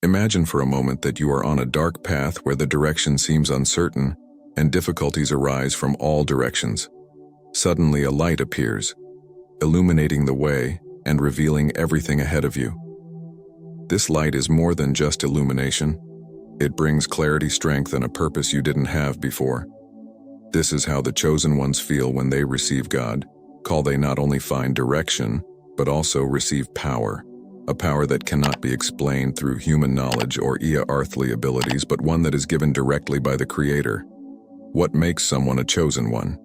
Imagine for a moment that you are on a dark path where the direction seems uncertain and difficulties arise from all directions. Suddenly a light appears, illuminating the way and revealing everything ahead of you. This light is more than just illumination. It brings clarity, strength, and a purpose you didn't have before. This is how the chosen ones feel when they receive God. They not only find direction, but also receive power. A power that cannot be explained through human knowledge or earthly abilities, but one that is given directly by the Creator. What makes someone a chosen one?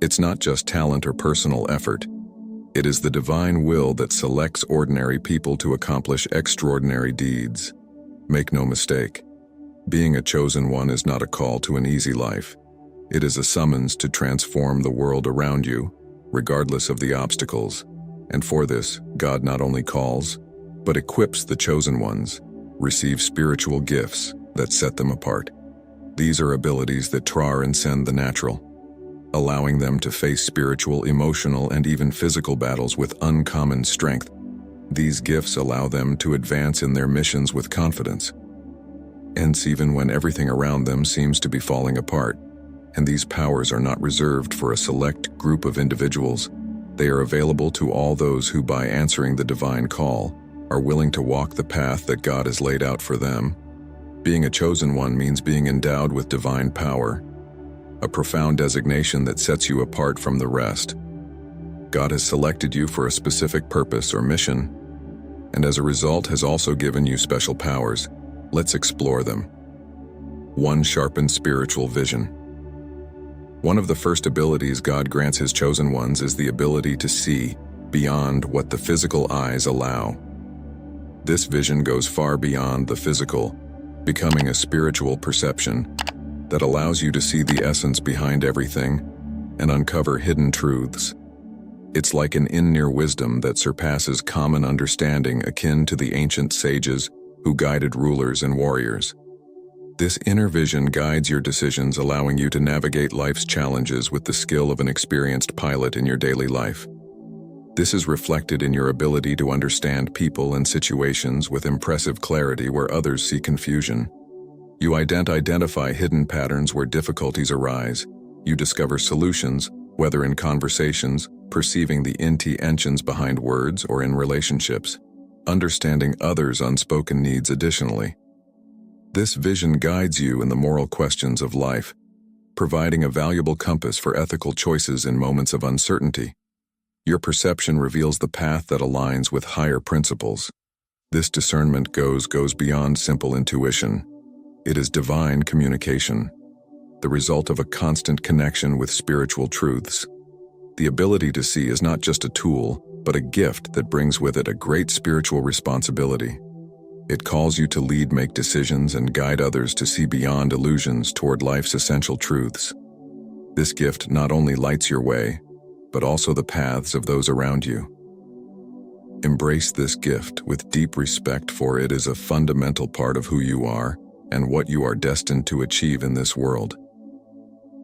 It's not just talent or personal effort. It is the divine will that selects ordinary people to accomplish extraordinary deeds. Make no mistake, being a chosen one is not a call to an easy life. It is a summons to transform the world around you, regardless of the obstacles. And for this, God not only calls, but equips the chosen ones, receive spiritual gifts that set them apart. These are abilities that transcend the natural, allowing them to face spiritual, emotional, and even physical battles with uncommon strength. These gifts allow them to advance in their missions with confidence. Hence, even when everything around them seems to be falling apart, and these powers are not reserved for a select group of individuals, they are available to all those who, by answering the divine call, are willing to walk the path that God has laid out for them. Being a chosen one means being endowed with divine power, a profound designation that sets you apart from the rest. God has selected you for a specific purpose or mission, and as a result has also given you special powers. Let's explore them. 1. Sharpened spiritual vision. One of the first abilities God grants His chosen ones is the ability to see beyond what the physical eyes allow. This vision goes far beyond the physical, becoming a spiritual perception that allows you to see the essence behind everything and uncover hidden truths. It's like an inner wisdom that surpasses common understanding, akin to the ancient sages who guided rulers and warriors. This inner vision guides your decisions, allowing you to navigate life's challenges with the skill of an experienced pilot in your daily life. This is reflected in your ability to understand people and situations with impressive clarity where others see confusion. You identify hidden patterns where difficulties arise. You discover solutions, whether in conversations, perceiving the intentions behind words, or in relationships, understanding others' unspoken needs. Additionally, this vision guides you in the moral questions of life, providing a valuable compass for ethical choices in moments of uncertainty. Your perception reveals the path that aligns with higher principles. This discernment goes beyond simple intuition. It is divine communication, the result of a constant connection with spiritual truths. The ability to see is not just a tool, but a gift that brings with it a great spiritual responsibility. It calls you to lead, make decisions, and guide others to see beyond illusions toward life's essential truths. This gift not only lights your way, but also the paths of those around you. Embrace this gift with deep respect, for it is a fundamental part of who you are and what you are destined to achieve in this world.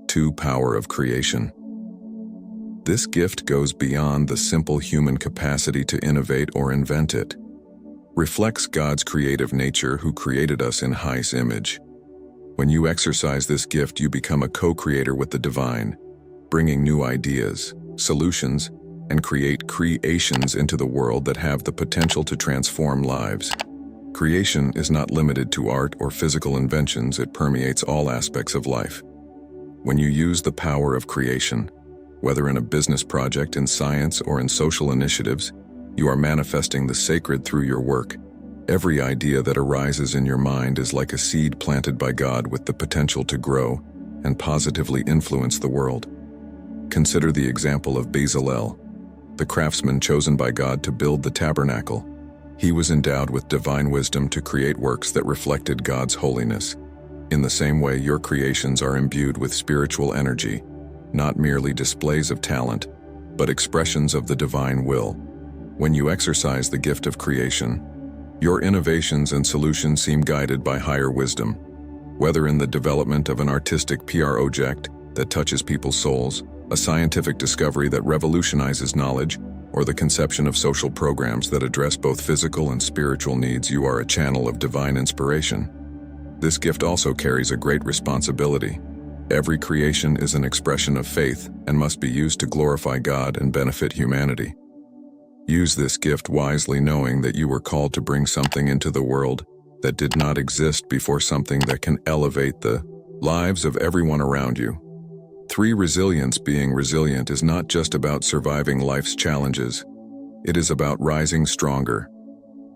2. Power of creation. This gift goes beyond the simple human capacity to innovate or invent. It reflects God's creative nature, who created us in His image. When you exercise this gift, you become a co-creator with the divine, bringing new ideas, solutions, and creations into the world that have the potential to transform lives. Creation is not limited to art or physical inventions. It permeates all aspects of life. When you use the power of creation, whether in a business project, in science, or in social initiatives, you are manifesting the sacred through your work. Every idea that arises in your mind is like a seed planted by God with the potential to grow and positively influence the world. Consider the example of Bezalel, the craftsman chosen by God to build the tabernacle. He was endowed with divine wisdom to create works that reflected God's holiness. In the same way, your creations are imbued with spiritual energy, not merely displays of talent, but expressions of the divine will. When you exercise the gift of creation, your innovations and solutions seem guided by higher wisdom. Whether in the development of an artistic project that touches people's souls, a scientific discovery that revolutionizes knowledge, or the conception of social programs that address both physical and spiritual needs, you are a channel of divine inspiration. This gift also carries a great responsibility. Every creation is an expression of faith and must be used to glorify God and benefit humanity. Use this gift wisely, knowing that you were called to bring something into the world that did not exist before, something that can elevate the lives of everyone around you. 3. Resilience. Being resilient is not just about surviving life's challenges. It is about rising stronger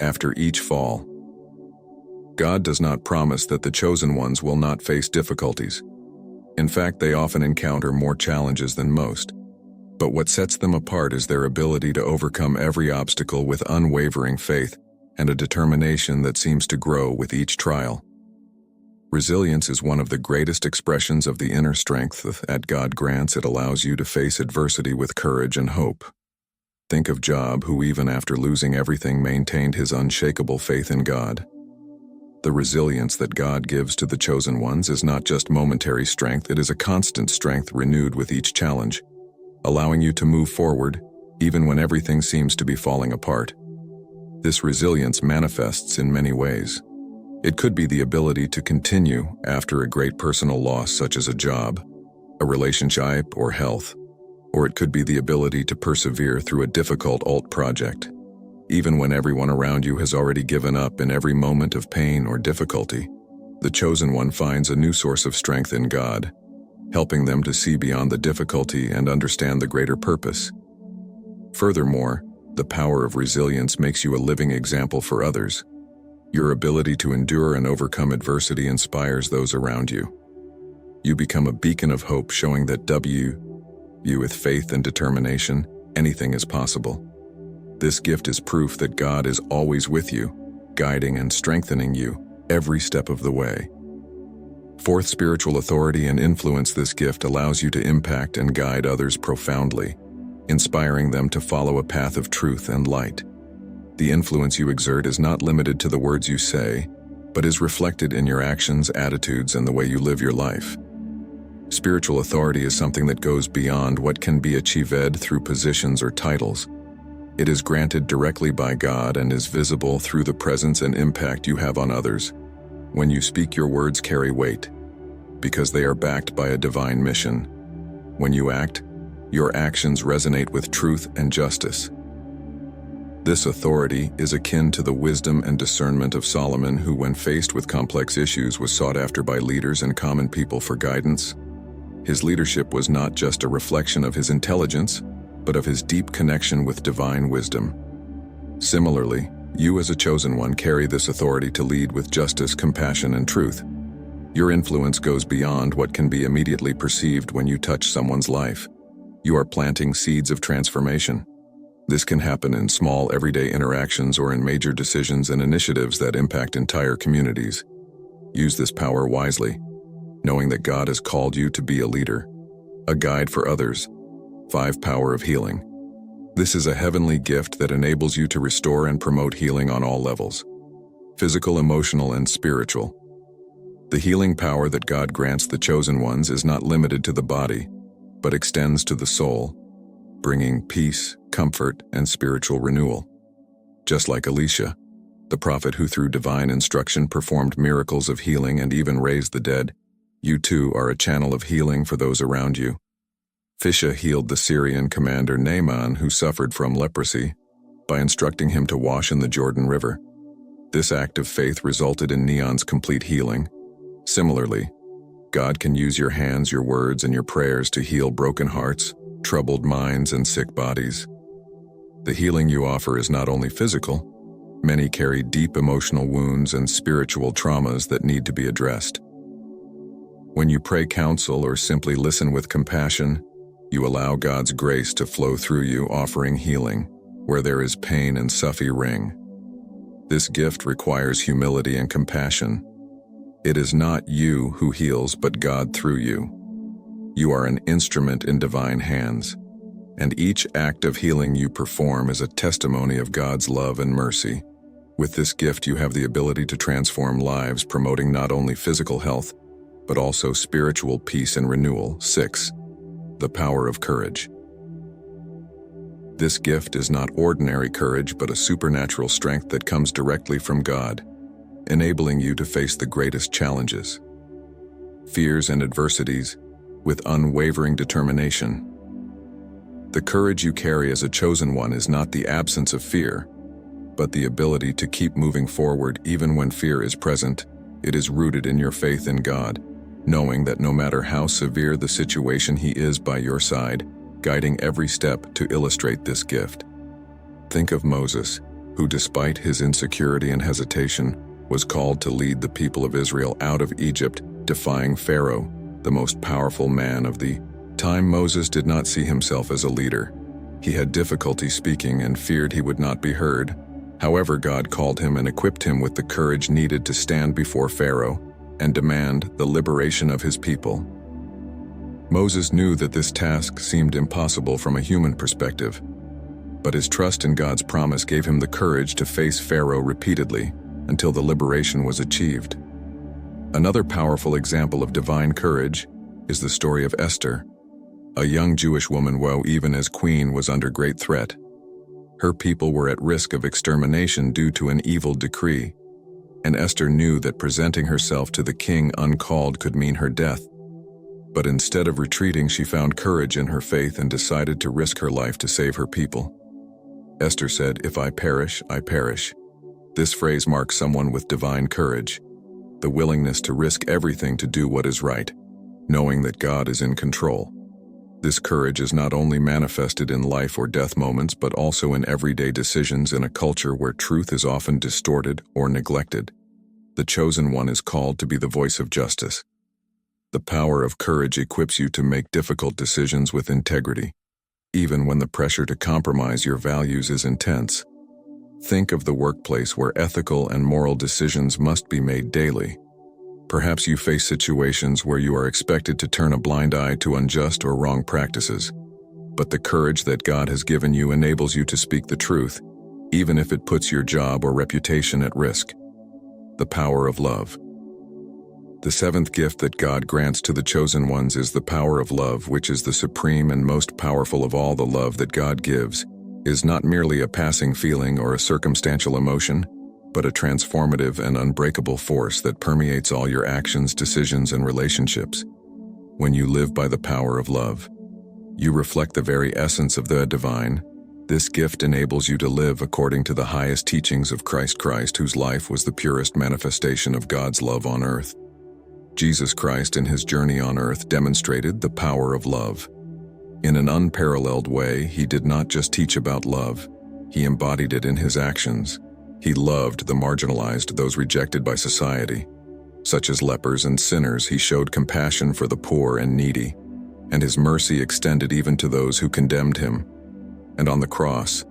after each fall. God does not promise that the chosen ones will not face difficulties. In fact, they often encounter more challenges than most. But what sets them apart is their ability to overcome every obstacle with unwavering faith and a determination that seems to grow with each trial. Resilience is one of the greatest expressions of the inner strength that God grants. It allows you to face adversity with courage and hope. Think of Job, who even after losing everything maintained his unshakable faith in God. The resilience that God gives to the chosen ones is not just momentary strength, it is a constant strength renewed with each challenge, allowing you to move forward even when everything seems to be falling apart. This resilience manifests in many ways. It could be the ability to continue after a great personal loss, such as a job, a relationship, or health. Or it could be the ability to persevere through a difficult project, even when everyone around you has already given up. In every moment of pain or difficulty, the chosen one finds a new source of strength in God, helping them to see beyond the difficulty and understand the greater purpose. Furthermore, the power of resilience makes you a living example for others. Your ability to endure and overcome adversity inspires those around you. You become a beacon of hope, showing that with faith and determination, anything is possible. This gift is proof that God is always with you, guiding and strengthening you every step of the way. 4th, spiritual authority and influence. This gift allows you to impact and guide others profoundly, inspiring them to follow a path of truth and light. The influence you exert is not limited to the words you say, but is reflected in your actions, attitudes, and the way you live your life. Spiritual authority is something that goes beyond what can be achieved through positions or titles. It is granted directly by God and is visible through the presence and impact you have on others. When you speak, your words carry weight, because they are backed by a divine mission. When you act, your actions resonate with truth and justice. This authority is akin to the wisdom and discernment of Solomon, who, when faced with complex issues, was sought after by leaders and common people for guidance. His leadership was not just a reflection of his intelligence, but of his deep connection with divine wisdom. Similarly, you as a chosen one carry this authority to lead with justice, compassion, and truth. Your influence goes beyond what can be immediately perceived. When you touch someone's life, you are planting seeds of transformation. This can happen in small, everyday interactions or in major decisions and initiatives that impact entire communities. Use this power wisely, knowing that God has called you to be a leader, a guide for others. 5. Power of healing. This is a heavenly gift that enables you to restore and promote healing on all levels: physical, emotional, and spiritual. The healing power that God grants the chosen ones is not limited to the body, but extends to the soul, bringing peace, comfort, and spiritual renewal. Just like Elisha, the prophet who through divine instruction performed miracles of healing and even raised the dead, you too are a channel of healing for those around you. Elisha healed the Syrian commander Naaman, who suffered from leprosy, by instructing him to wash in the Jordan River. This act of faith resulted in Naaman's complete healing. Similarly, God can use your hands, your words, and your prayers to heal broken hearts, troubled minds, and sick bodies. The healing you offer is not only physical. Many carry deep emotional wounds and spiritual traumas that need to be addressed. When you pray, counsel, or simply listen with compassion, you allow God's grace to flow through you, offering healing where there is pain and suffering. This gift requires humility and compassion. It is not you who heals, but God through you. You are an instrument in divine hands, and each act of healing you perform is a testimony of God's love and mercy. With this gift, you have the ability to transform lives, promoting not only physical health, but also spiritual peace and renewal. 6. The power of courage. This gift is not ordinary courage but a supernatural strength that comes directly from God, enabling you to face the greatest challenges, fears and adversities with unwavering determination. The courage you carry as a chosen one is not the absence of fear, but the ability to keep moving forward even when fear is present. It is rooted in your faith in God, knowing that no matter how severe the situation, He is by your side, guiding every step to illustrate this gift. Think of Moses, who despite his insecurity and hesitation, was called to lead the people of Israel out of Egypt, defying Pharaoh, the most powerful man of the time. Moses did not see himself as a leader. He had difficulty speaking and feared he would not be heard. However, God called him and equipped him with the courage needed to stand before Pharaoh and demand the liberation of his people. Moses knew that this task seemed impossible from a human perspective, but his trust in God's promise gave him the courage to face Pharaoh repeatedly until the liberation was achieved. Another powerful example of divine courage is the story of Esther, a young Jewish woman who, even as queen, was under great threat. Her people were at risk of extermination due to an evil decree, and Esther knew that presenting herself to the king uncalled could mean her death. But instead of retreating, she found courage in her faith and decided to risk her life to save her people. Esther said, "If I perish, I perish." This phrase marks someone with divine courage, the willingness to risk everything to do what is right, knowing that God is in control. This courage is not only manifested in life or death moments, but also in everyday decisions in a culture where truth is often distorted or neglected. The chosen one is called to be the voice of justice. The power of courage equips you to make difficult decisions with integrity, even when the pressure to compromise your values is intense. Think of the workplace where ethical and moral decisions must be made daily. Perhaps you face situations where you are expected to turn a blind eye to unjust or wrong practices, but the courage that God has given you enables you to speak the truth, even if it puts your job or reputation at risk. The power of love. The seventh gift that God grants to the chosen ones is the power of love, which is the supreme and most powerful of all. The love that God gives is not merely a passing feeling or a circumstantial emotion, but a transformative and unbreakable force that permeates all your actions, decisions, and relationships. When you live by the power of love, you reflect the very essence of the divine. This gift enables you to live according to the highest teachings of Christ, whose life was the purest manifestation of God's love on earth. Jesus Christ, in his journey on earth, demonstrated the power of love. In an unparalleled way, he did not just teach about love, he embodied it in his actions. He loved the marginalized, those rejected by society, such as lepers and sinners. He showed compassion for the poor and needy, and his mercy extended even to those who condemned him. And on the cross,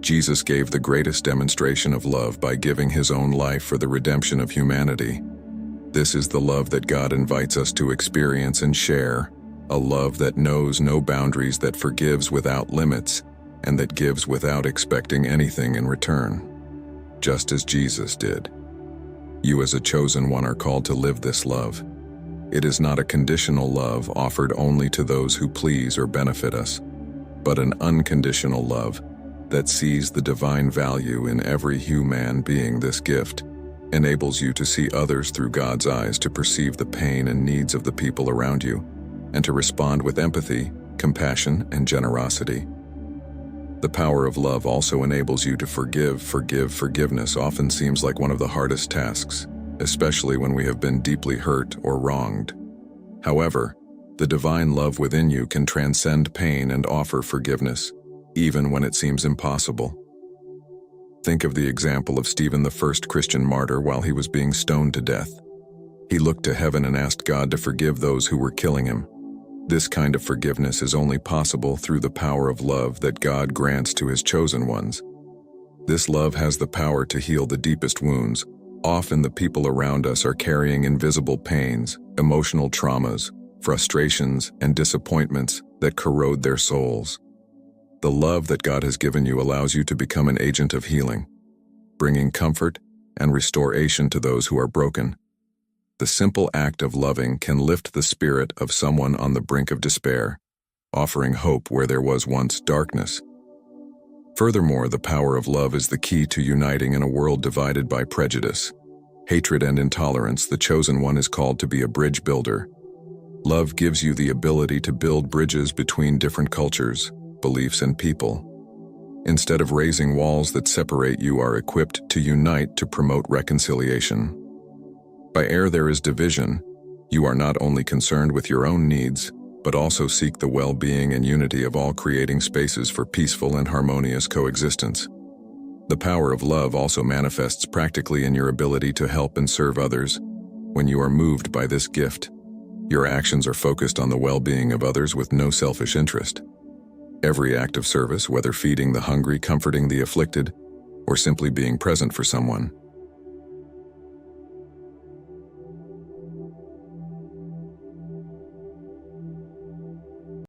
Jesus gave the greatest demonstration of love by giving his own life for the redemption of humanity. This is the love that God invites us to experience and share, a love that knows no boundaries, that forgives without limits, and that gives without expecting anything in return, just as Jesus did. You as a chosen one are called to live this love. It is not a conditional love offered only to those who please or benefit us, but an unconditional love that sees the divine value in every human being. This gift enables you to see others through God's eyes, to perceive the pain and needs of the people around you, and to respond with empathy, compassion, and generosity. The power of love also enables you to forgive. Forgiveness often seems like one of the hardest tasks, especially when we have been deeply hurt or wronged. However, the divine love within you can transcend pain and offer forgiveness, even when it seems impossible. Think of the example of Stephen, the first Christian martyr, while he was being stoned to death. He looked to heaven and asked God to forgive those who were killing him. This kind of forgiveness is only possible through the power of love that God grants to his chosen ones. This love has the power to heal the deepest wounds. Often the people around us are carrying invisible pains, emotional traumas, frustrations, and disappointments that corrode their souls. The love that God has given you allows you to become an agent of healing, bringing comfort and restoration to those who are broken. The simple act of loving can lift the spirit of someone on the brink of despair, offering hope where there was once darkness. Furthermore, the power of love is the key to uniting in a world divided by prejudice, hatred, and intolerance. The chosen one is called to be a bridge builder. Love gives you the ability to build bridges between different cultures, beliefs, and people. Instead of raising walls that separate, you are equipped to unite to promote reconciliation. Where there is division, you are not only concerned with your own needs, but also seek the well-being and unity of all, creating spaces for peaceful and harmonious coexistence. The power of love also manifests practically in your ability to help and serve others. When you are moved by this gift, your actions are focused on the well-being of others with no selfish interest. Every act of service, whether feeding the hungry, comforting the afflicted, or simply being present for someone,